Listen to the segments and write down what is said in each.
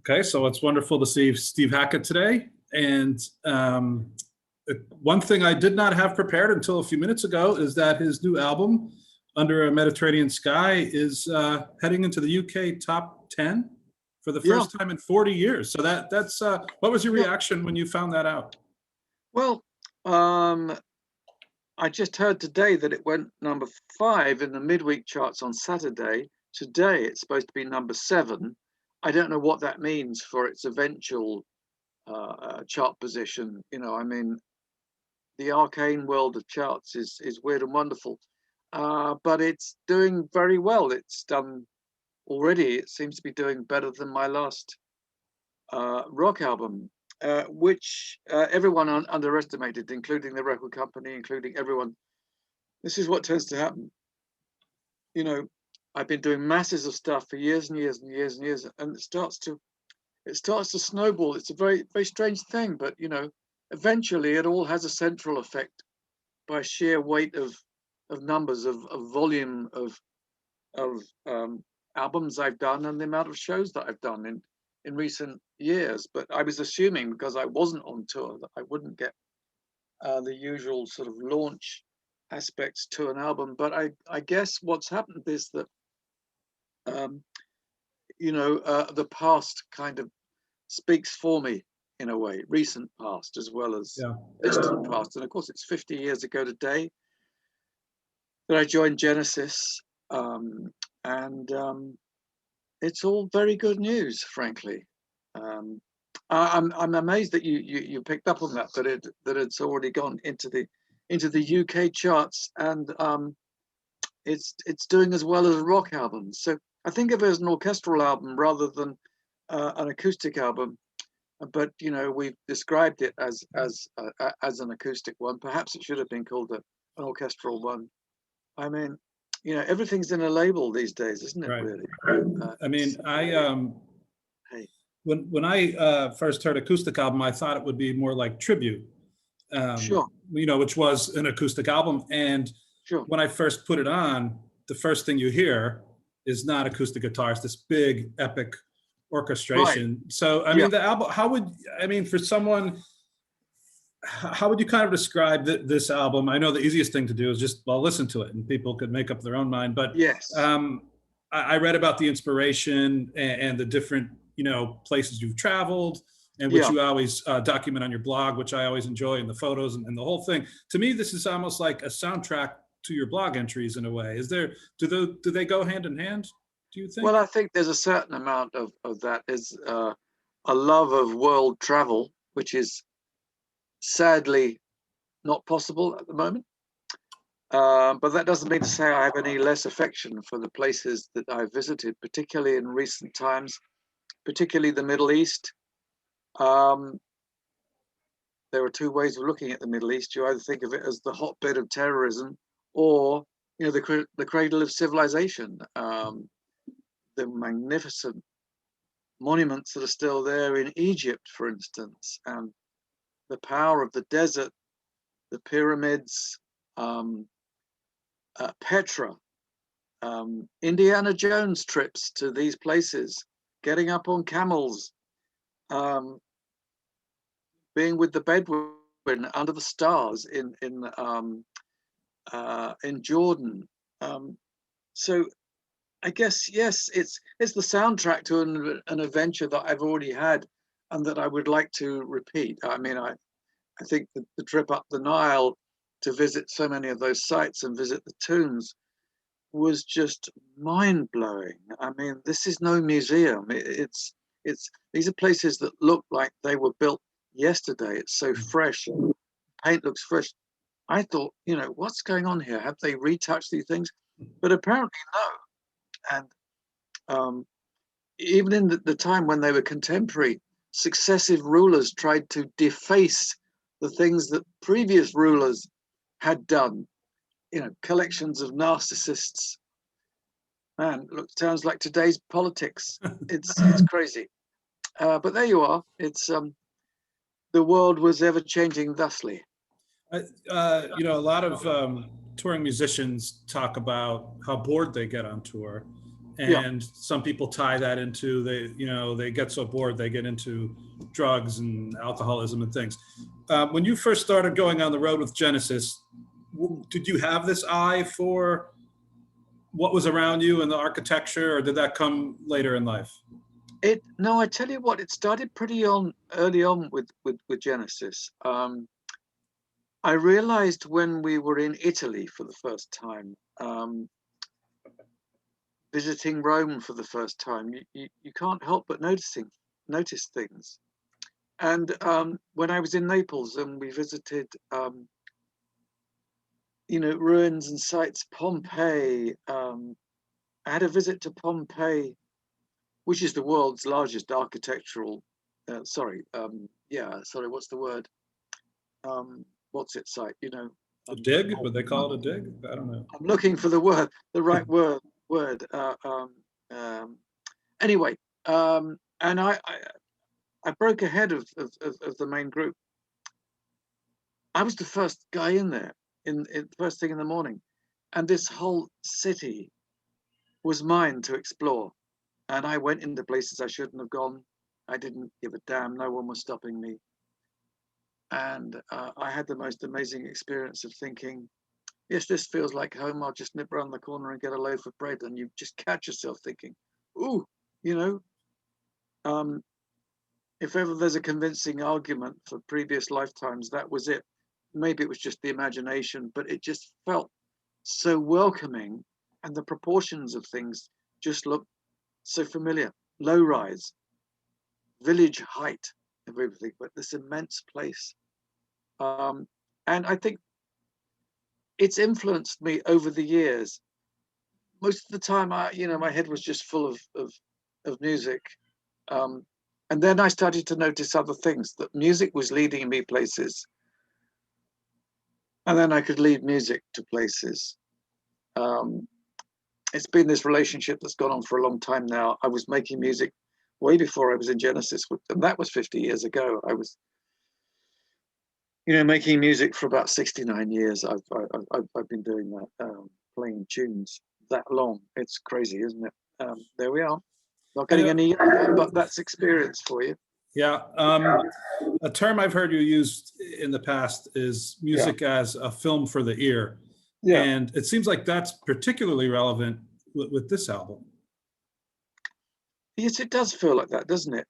Okay, so it's wonderful to see Steve Hackett today. And one thing I did not have prepared until a few minutes ago is that his new album, Under a Mediterranean Sky, is heading into the UK top 10 for the Yeah. first time in 40 years. So that's what was your reaction when you found that out? Well, I just heard today that it went number 5 in the midweek charts on Saturday. Today it's supposed to be number 7. I don't know what that means for its eventual chart position. You know, I mean, the arcane world of charts is weird and wonderful, but it's doing very well. It's done already. It seems to be doing better than my last rock album, which everyone underestimated, including the record company, including everyone. This is what tends to happen. You know, I've been doing masses of stuff for years and years and years and years, and it starts to snowball. It's a very, very strange thing, but you know, eventually it all has a central effect by sheer weight of numbers of volume of albums I've done and the amount of shows that I've done in recent years. But I was assuming, because I wasn't on tour, that I wouldn't get the usual sort of launch aspects to an album. But I guess what's happened is that you know, the past kind of speaks for me in a way, recent past as well as distant past. And of course, it's 50 years ago today that I joined Genesis, and it's all very good news, frankly. I'm amazed that you picked up on that it's already gone into the UK charts, and it's doing as well as rock albums. So I think of it as an orchestral album rather than an acoustic album. But you know, we've described it as an acoustic one. Perhaps it should have been called an orchestral one. I mean, you know, everything's in a label these days, isn't it? Right. Really. I mean, when I first heard acoustic album, I thought it would be more like tribute. Sure. You know, which was an acoustic album. And when I first put it on, the first thing you hear is not acoustic guitars, this big epic orchestration. Right. So, I mean, the album, for someone, how would you kind of describe this album? I know the easiest thing to do is just, listen to it and people could make up their own mind. But yes, I read about the inspiration and the different, you know, places you've traveled, and which you always document on your blog, which I always enjoy, and the photos and the whole thing. To me, this is almost like a soundtrack to your blog entries in a way. Do they go hand in hand, do you think? Well, I think there's a certain amount of that is a love of world travel, which is sadly not possible at the moment. But that doesn't mean to say I have any less affection for the places that I've visited, particularly in recent times, particularly the Middle East. There are two ways of looking at the Middle East. You either think of it as the hotbed of terrorism, or you know, the cradle of civilization. The magnificent monuments that are still there in Egypt, for instance, and the power of the desert, the pyramids, Petra, Indiana Jones trips to these places, getting up on camels, being with the Bedouin under the stars in Jordan. So I guess, yes, it's the soundtrack to an adventure that I've already had and that I would like to repeat. I mean, I think the trip up the Nile to visit so many of those sites and visit the tombs was just mind-blowing. I mean, this is no museum. It's these are places that look like they were built yesterday. It's so fresh. Paint looks fresh. I thought, you know, what's going on here? Have they retouched these things? But apparently no. And even in the time when they were contemporary, successive rulers tried to deface the things that previous rulers had done. You know, collections of narcissists. Man, look, sounds like today's politics. It's crazy. But there you are. It's the world was ever changing thusly. You know, a lot of touring musicians talk about how bored they get on tour, And some people tie that into they get so bored they get into drugs and alcoholism and things. When you first started going on the road with Genesis, did you have this eye for what was around you and the architecture, or did that come later in life? No, I tell you what, it started pretty early on with Genesis. I realized when we were in Italy for the first time, visiting Rome for the first time, you can't help but notice things. And when I was in Naples and we visited, ruins and sites, Pompeii. I had a visit to Pompeii, which is the world's largest architectural. What's the word? What's it site? A dig? Would they call it a dig? I don't know. I'm looking for the right word. Anyway, and I broke ahead of the main group. I was the first guy in there, in first thing in the morning, and this whole city was mine to explore. And I went into places I shouldn't have gone. I didn't give a damn. No one was stopping me. And I had the most amazing experience of thinking, yes, this feels like home. I'll just nip around the corner and get a loaf of bread. And you just catch yourself thinking, ooh, if ever there's a convincing argument for previous lifetimes, that was it. Maybe it was just the imagination, but it just felt so welcoming. And the proportions of things just looked so familiar. Low rise, village height, everything, but this immense place. And I think it's influenced me over the years. Most of the time, my head was just full of music. And then I started to notice other things, that music was leading me places. And then I could lead music to places. It's been this relationship that's gone on for a long time now. I was making music way before I was in Genesis, and that was 50 years ago. I was, making music for about 69 years. I've been doing that, playing tunes that long. It's crazy, isn't it? There we are. Not getting any younger, but that's experience for you. Yeah. A term I've heard you use in the past is music as a film for the ear. Yeah. And it seems like that's particularly relevant with this album. Yes, it does feel like that, doesn't it?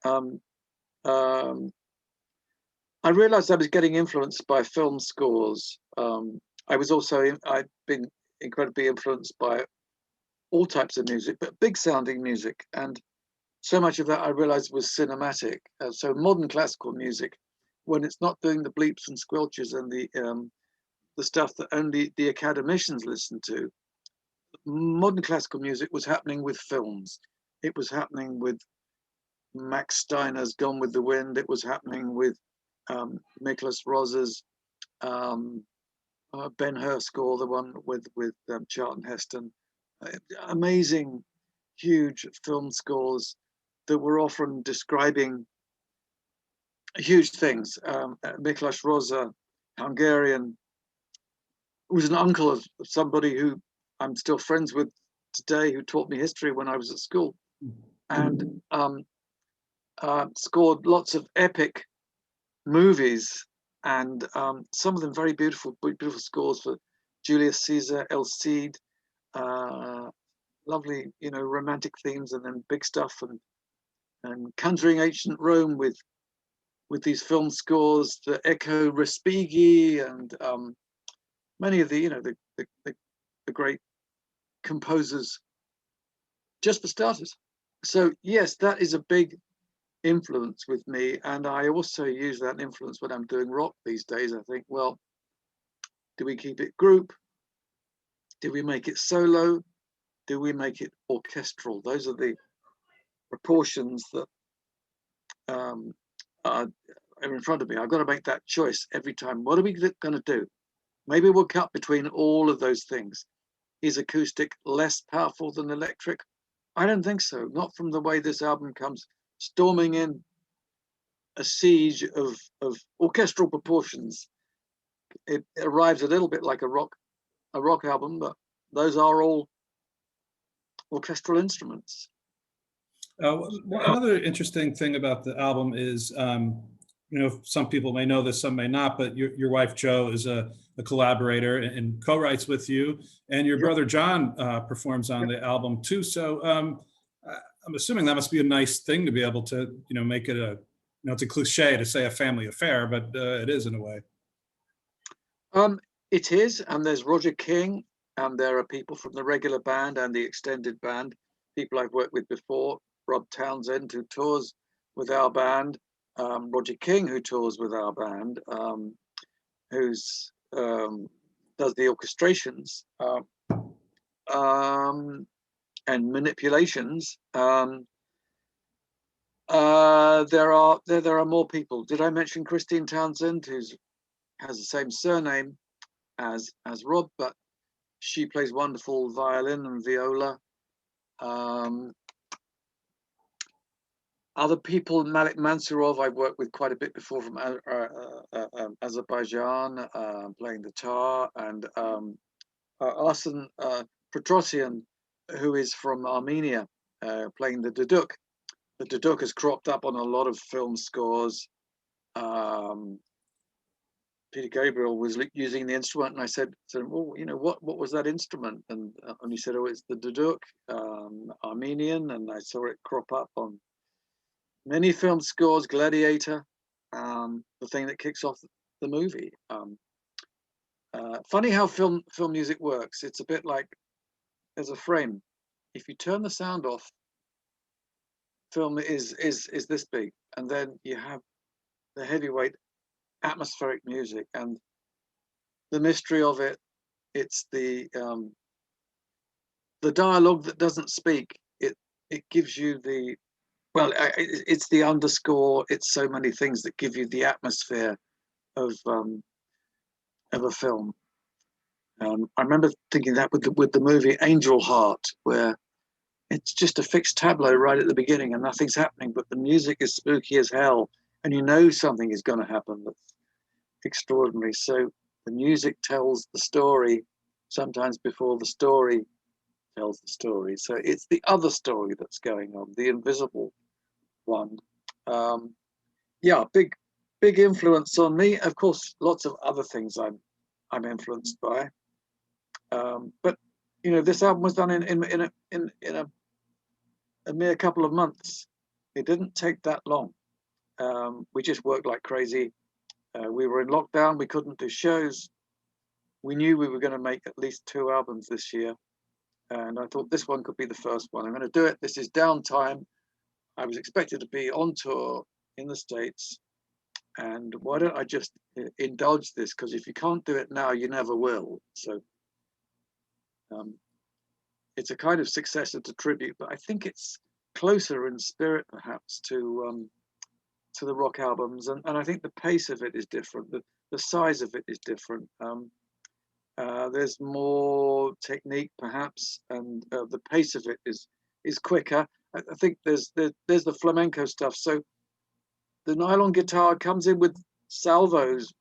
I realized I was getting influenced by film scores. I've been incredibly influenced by all types of music, but big sounding music. And so much of that I realized was cinematic. So modern classical music, when it's not doing the bleeps and squelches and the stuff that only the academicians listen to, modern classical music was happening with films. It was happening with Max Steiner's Gone with the Wind. It was happening with Miklos Rozsa's Ben-Hur score, the one with Charlton Heston. Amazing, huge film scores that were often describing huge things. Miklos Rozsa, Hungarian, was an uncle of somebody who I'm still friends with today, who taught me history when I was at school, and scored lots of epic movies, and some of them very beautiful scores for Julius Caesar, El Cid, lovely, romantic themes, and then big stuff, and Conjuring Ancient Rome with these film scores, the Echo Respighi, and many of the great composers, just for starters. So yes, that is a big influence with me, and I also use that influence when I'm doing rock these days. I think, well, do we keep it group? Do we make it solo? Do we make it orchestral? Those are the proportions that are in front of me. I've got to make that choice every time. What are we going to do? Maybe we'll cut between all of those things. Is acoustic less powerful than electric? I don't think so. Not from the way this album comes storming in, a siege of orchestral proportions. It arrives a little bit like a rock album, but those are all orchestral instruments. Another interesting thing about the album is, you know, some people may know this, some may not, but your wife Jo is a collaborator and co-writes with you, and your brother John performs on the album too. So I'm assuming that must be a nice thing to be able to, you know, make it a, you know, it's a cliche to say a family affair, but it is in a way. It is, and there's Roger King, and there are people from the regular band and the extended band, people I've worked with before. Rob Townsend, who tours with our band, Roger King, who tours with our band, who's does the orchestrations and manipulations. There are more people. Did I mention Christine Townsend, who has the same surname as Rob, but she plays wonderful violin and viola. Other people, Malik Mansurov, I've worked with quite a bit before from Azerbaijan, playing the tar, and Arsen Petrosyan, who is from Armenia, playing the duduk. The duduk has cropped up on a lot of film scores. Peter Gabriel was using the instrument, and I said, well, you know, what was that instrument? And he said, oh, it's the duduk, Armenian, and I saw it crop up on many film scores, Gladiator, the thing that kicks off the movie. Funny how film music works. It's a bit like there's a frame. If you turn the sound off, film is this big, and then you have the heavyweight atmospheric music and the mystery of it. It's the dialogue that doesn't speak. It gives you the, well, it's the underscore. It's so many things that give you the atmosphere of a film. I remember thinking that with the movie Angel Heart, where it's just a fixed tableau right at the beginning and nothing's happening, but the music is spooky as hell, and you know something is going to happen that's extraordinary. So the music tells the story sometimes before the story tells the story. So it's the other story that's going on, the invisible one. Yeah, big influence on me. Of course, lots of other things I'm influenced by. But you know, this album was done in a mere couple of months. It didn't take that long. We just worked like crazy. We were in lockdown. We couldn't do shows. We knew we were going to make at least 2 albums this year, and I thought this one could be the first one. I'm going to do it. This is downtime. I was expected to be on tour in the States, and why don't I just indulge this? Because if you can't do it now, you never will. So it's a kind of successor to Tribute, but I think it's closer in spirit perhaps to the rock albums, and I think the pace of it is different. The size of it is different. There's more technique perhaps, and the pace of it is quicker. I think there's the flamenco stuff. So the nylon guitar comes in with salvos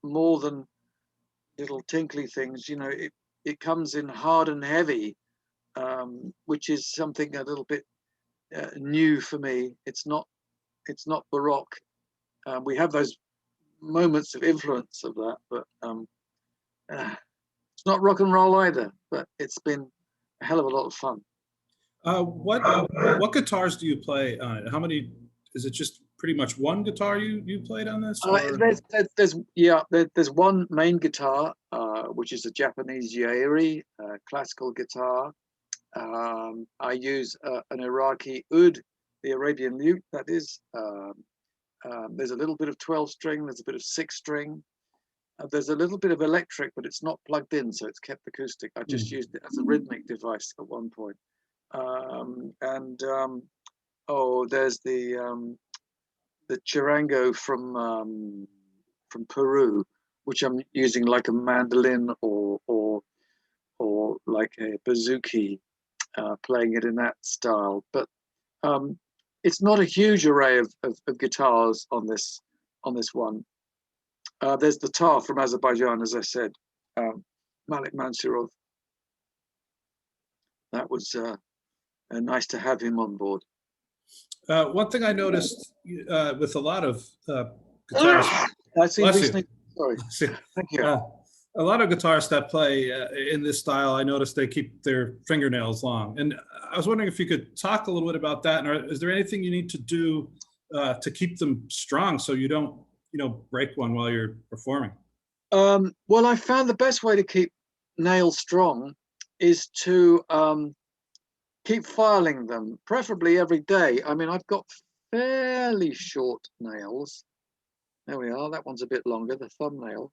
more than little tinkly things. You know, it comes in hard and heavy, which is something a little bit new for me. It's not Baroque. We have those moments of influence of that, but it's not rock and roll either. But it's been a hell of a lot of fun. What guitars do you play on it? How many? Is it just pretty much one guitar you played on this? There's one main guitar, which is a Japanese Yairi classical guitar. I use an Iraqi oud, the Arabian lute, that is. There's a little bit of 12-string, there's a bit of 6-string. There's a little bit of electric, but it's not plugged in, so it's kept acoustic. I just used it as a rhythmic device at one point. There's the charango from Peru, which I'm using like a mandolin or like a bouzouki, playing it in that style. But it's not a huge array of guitars on this one. There's the tar from Azerbaijan, as I said, Malik Mansurov. That was nice to have him on board. One thing I noticed with a lot of guitarists, I see recently. Sorry. Thank you. A lot of guitarists that play in this style, I noticed they keep their fingernails long. And I was wondering if you could talk a little bit about that. And is there anything you need to do to keep them strong so you don't, break one while you're performing? Well, I found the best way to keep nails strong is to keep filing them, preferably every day. I mean, I've got fairly short nails. There we are. That one's a bit longer, the thumbnail.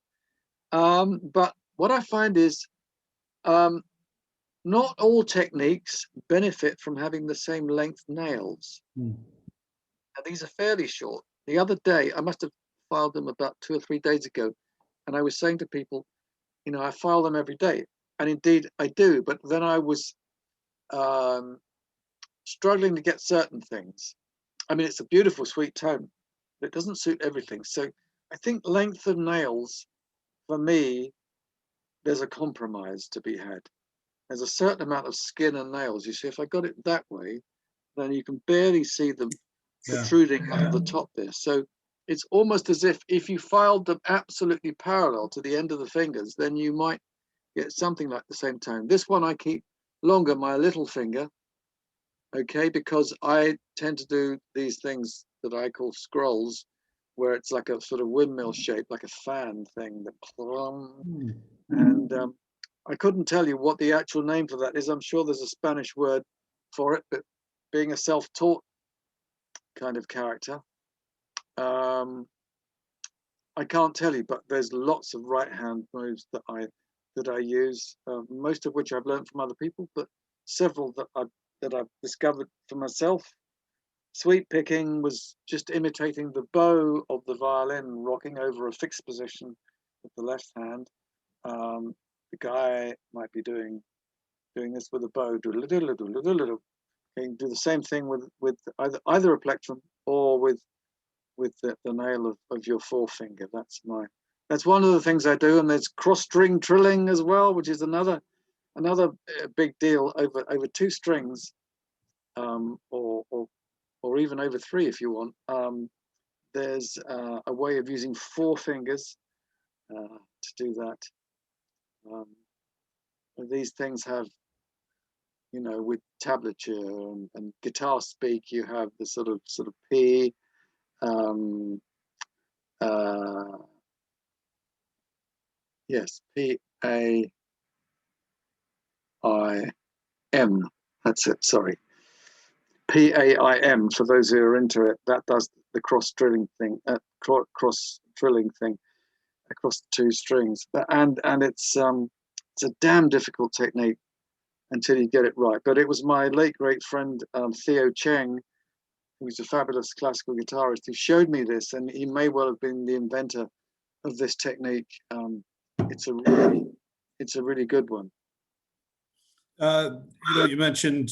But what I find is not all techniques benefit from having the same length nails. And these are fairly short. The other day, I must have filed them about 2 or 3 days ago, and I was saying to people, I file them every day, and indeed I do. But then I was struggling to get certain things. I mean, it's a beautiful, sweet tone, but it doesn't suit everything. So I think length of nails, for me, there's a compromise to be had. There's a certain amount of skin and nails. You see, if I got it that way, then you can barely see them protruding out of the top there. So it's almost as if you filed them absolutely parallel to the end of the fingers, then you might get something like the same tone. This one I keep longer, my little finger, okay, because I tend to do these things that I call scrolls, where it's like a sort of windmill shape, like a fan thing. And I couldn't tell you what the actual name for that is. I'm sure there's a Spanish word for it, but being a self-taught kind of character, I can't tell you, but there's lots of right hand moves that I use, most of which I've learned from other people, but several that I've discovered for myself. Sweep picking was just imitating the bow of the violin, rocking over a fixed position with the left hand. The guy might be doing this with a bow. You can do the same thing with either a plectrum or with the nail of your forefinger. That's one of the things I do. And there's cross string trilling as well, which is another big deal over 2 strings, or even over 3 if you want. There's a way of using 4 fingers to do that. These things have, with tablature and guitar speak, you have the sort of P, yes, P-A-I-M. That's it, sorry. P-A-I-M, for those who are into it, that does the cross drilling thing, cross drilling thing across 2 strings. And it's a damn difficult technique until you get it right. But it was my late great friend Theo Cheng, who's a fabulous classical guitarist, who showed me this, and he may well have been the inventor of this technique. It's a really good one. You mentioned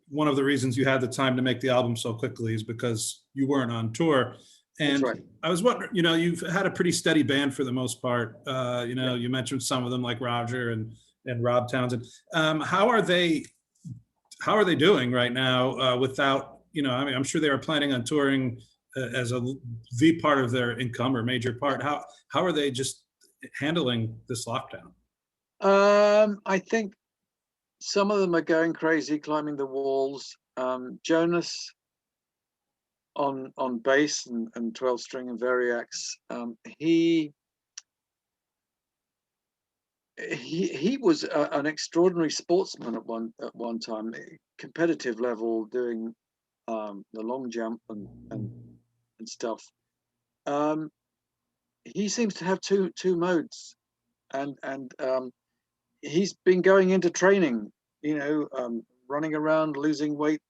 one of the reasons you had the time to make the album so quickly is because you weren't on tour. And that's right. I was wondering, you've had a pretty steady band for the most part. You mentioned some of them like Roger and Rob Townsend. How are they doing right now without, I'm sure they were planning on touring as the part of their income or major part. How are they just handling this lockdown? I think some of them are going crazy, climbing the walls. Jonas on bass and 12-string and variacs. He was an extraordinary sportsman at one time, competitive level, doing the long jump and stuff. He seems to have two modes, and he's been going into training, running around, losing weight,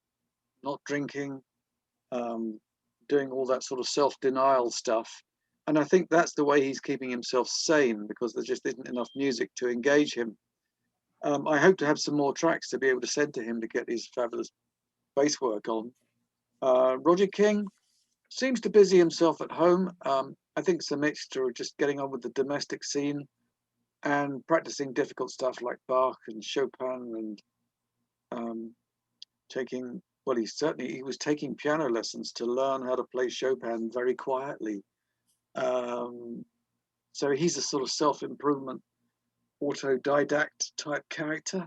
not drinking, doing all that sort of self-denial stuff. And I think that's the way he's keeping himself sane, because there just isn't enough music to engage him. I hope to have some more tracks to be able to send to him to get his fabulous bass work on. Roger King seems to busy himself at home. I think it's a mixture of just getting on with the domestic scene and practicing difficult stuff like Bach and Chopin and taking, well, he was taking piano lessons to learn how to play Chopin very quietly. So he's a sort of self-improvement, autodidact type character.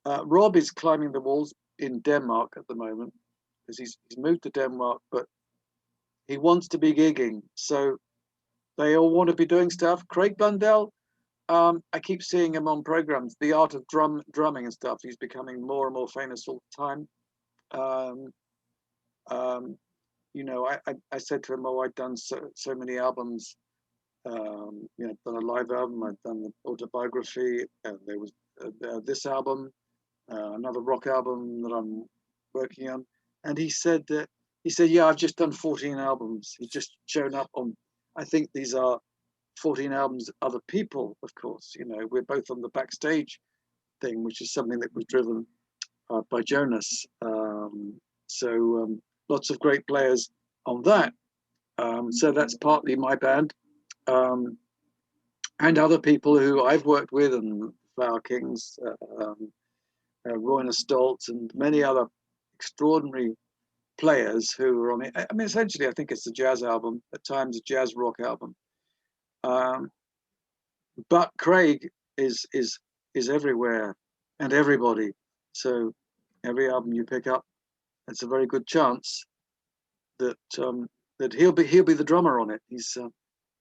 Rob is climbing the walls in Denmark at the moment because he's moved to Denmark, but he wants to be gigging. So they all want to be doing stuff. Craig Blundell, I keep seeing him on programs, The Art of Drumming and stuff. He's becoming more and more famous all the time. You know, I said to him, oh, I'd done so many albums. You know, done a live album, I've done the autobiography, there was this album, another rock album that I'm working on. And he said, yeah, I've just done 14 albums. He's just shown up on, I think these are 14 albums of other people, of course. You know, we're both on the backstage thing, which is something that was driven by Jonas. So lots of great players on that. So that's partly my band. And other people who I've worked with, and Flower Kings, Royna Stoltz, and many other extraordinary players who are on it. I mean, essentially, I think it's a jazz album, at times a jazz rock album. But Craig is everywhere and everybody. So every album you pick up, it's a very good chance that that he'll be the drummer on it. He's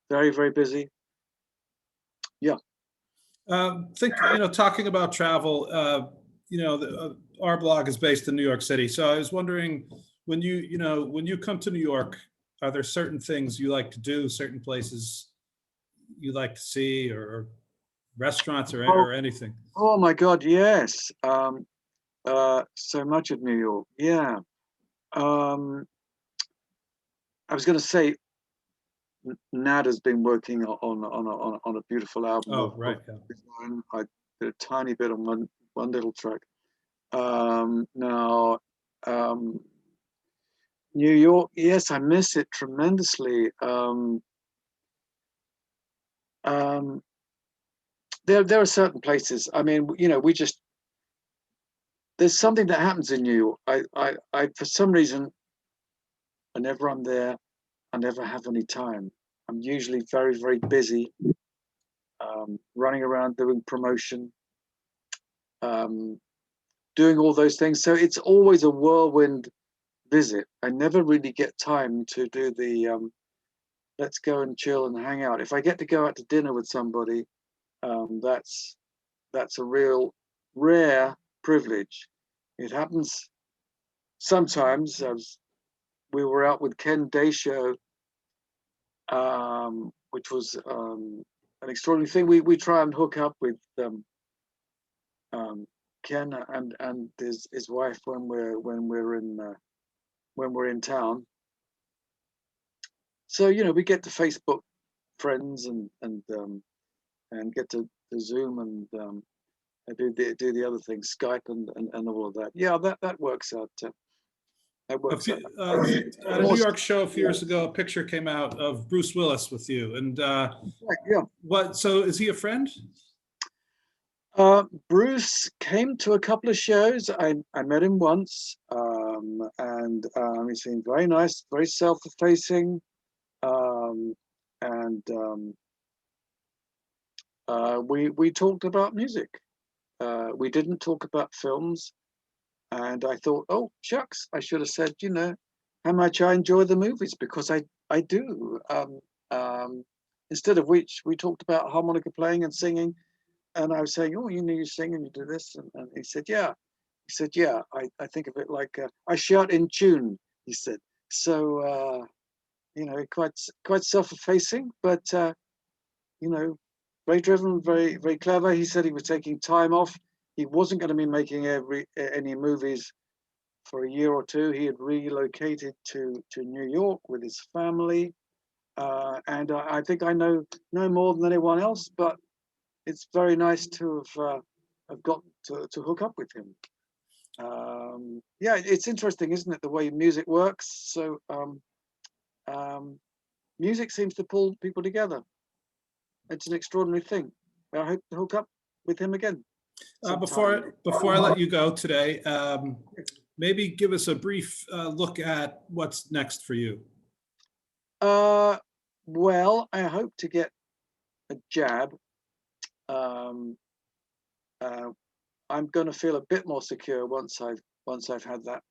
very, very busy. Yeah. Talking about travel, our blog is based in New York City. So I was wondering, when you come to New York, are there certain things you like to do, certain places you like to see, or restaurants or anything? Oh my God, yes. So much of New York. Yeah. I was going to say, Nada's been working on a beautiful album. Oh, right. Yeah. Design. I did a tiny bit on one little track. Now, New York, yes, I miss it tremendously. There are certain places. I mean, there's something that happens in New York. I for some reason, whenever I'm there, I never have any time. I'm usually very, very busy, running around doing promotion, doing all those things. So it's always a whirlwind visit. I never really get time to do the let's go and chill and hang out. If I get to go out to dinner with somebody, that's a real rare privilege. It happens sometimes. We were out with Ken Daisho, which was an extraordinary thing. We try and hook up with Ken and his wife when we're in town. So we get to Facebook friends and get to Zoom and do the other things, Skype and all of that. Yeah, that works out. That works out. At a New York show a few years ago, a picture came out of Bruce Willis with you, and yeah. So is he a friend? Bruce came to a couple of shows. I met him once, and he seemed very nice, very self-effacing, and we talked about music. We didn't talk about films, and I thought, oh shucks, I should have said, how much I enjoy the movies, because I do. Instead of which, we talked about harmonica playing and singing. And I was saying, oh, you sing and you do this. And he said, yeah. He said, yeah, I think of it like I shout in tune, he said. So, quite self-effacing, but, very driven, very, very clever. He said he was taking time off. He wasn't going to be making any movies for a year or two. He had relocated to New York with his family. And I think I know more than anyone else, but it's very nice to have got to hook up with him. Yeah, it's interesting, isn't it, the way music works? So music seems to pull people together. It's an extraordinary thing. I hope to hook up with him again. Before I let you go today, maybe give us a brief look at what's next for you. Well, I hope to get a jab. I'm going to feel a bit more secure once I've had that,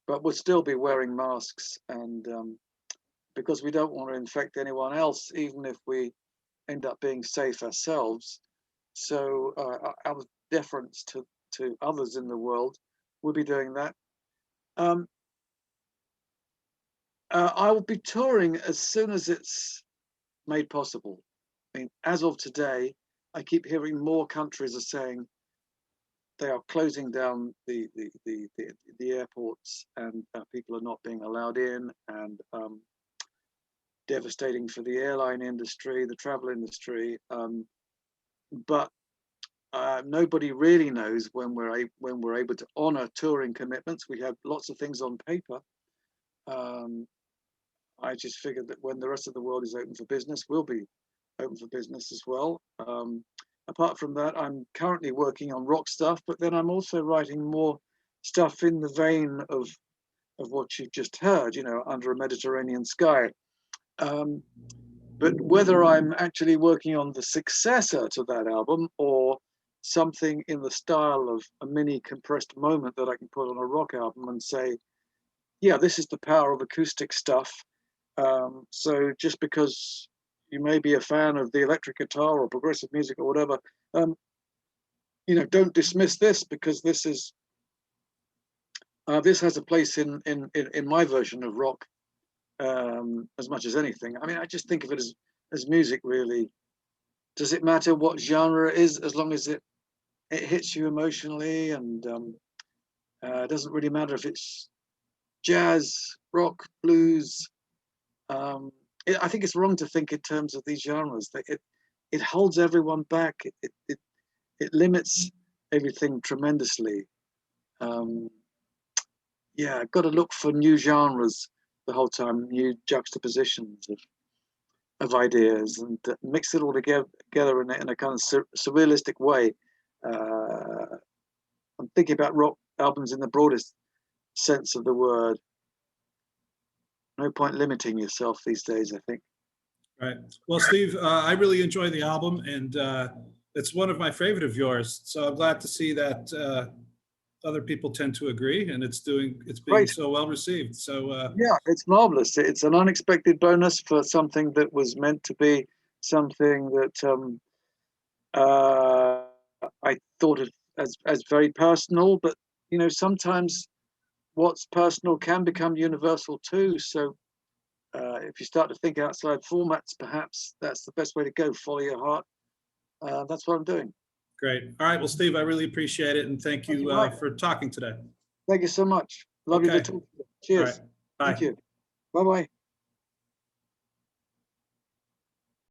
but we'll still be wearing masks, and because we don't want to infect anyone else, even if we end up being safe ourselves. So out of deference to others in the world, we'll be doing that. I will be touring as soon as it's made possible. I mean, as of today, I keep hearing more countries are saying they are closing down the airports, and people are not being allowed in, and devastating for the airline industry, the travel industry. But nobody really knows when we're able to honor touring commitments. We have lots of things on paper. I just figured that when the rest of the world is open for business, we'll be open for business as well. Apart from that, I'm currently working on rock stuff, but then I'm also writing more stuff in the vein of what you've just heard, you know, Under a Mediterranean Sky. But whether I'm actually working on the successor to that album or something in the style of a mini compressed moment that I can put on a rock album and say, yeah, this is the power of acoustic stuff. So just because you may be a fan of the electric guitar or progressive music or whatever, you know, don't dismiss this, because this is this has a place in my version of rock as much as anything. I mean, I just think of it as music, really. Does it matter what genre it is, as long as it hits you emotionally? And it doesn't really matter if it's jazz, rock, blues. I think it's wrong to think in terms of these genres. It holds everyone back. It limits everything tremendously. Yeah, I've got to look for new genres the whole time, new juxtapositions of ideas, and mix it all together in a kind of surrealistic way. I'm thinking about rock albums in the broadest sense of the word. No point limiting yourself these days, I think. Right. Well, Steve, I really enjoy the album, and it's one of my favorite of yours. So I'm glad to see that other people tend to agree, and it's being Great. So well received. So yeah, it's marvelous. It's an unexpected bonus for something that was meant to be something that I thought of as very personal. But you know, sometimes what's personal can become universal too. So if you start to think outside formats, perhaps that's the best way to go. Follow your heart. That's what I'm doing. Great. All right. Well, Steve, I really appreciate it, and thank you for talking today. Thank you so much. Lovely to talk to you. Cheers. All right. Bye. Thank you. Bye-bye.